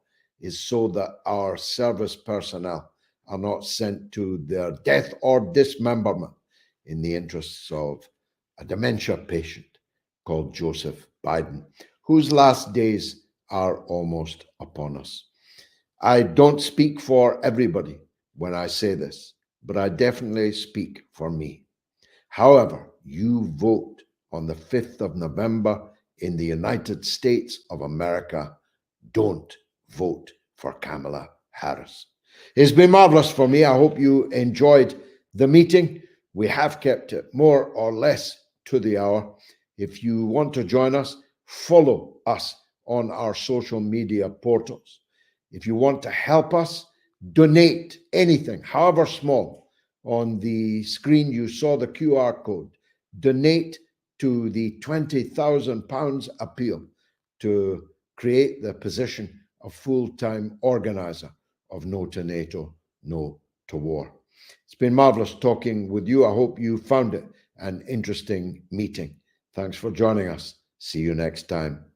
is so that our service personnel are not sent to their death or dismemberment in the interests of a dementia patient called Joseph Biden, whose last days are almost upon us. I don't speak for everybody when I say this, but I definitely speak for me. However you vote on the 5th of November in the United States of America, don't vote for Kamala Harris. It's been marvelous for me. I hope you enjoyed the meeting. We have kept it more or less to the hour. If you want to join us, follow us on our social media portals. If you want to help us, donate anything, however small. On the screen, you saw the QR code. Donate to the £20,000 appeal to create the position of full-time organizer of No to NATO, No to War. It's been marvelous talking with you. I hope you found it an interesting meeting. Thanks for joining us. See you next time.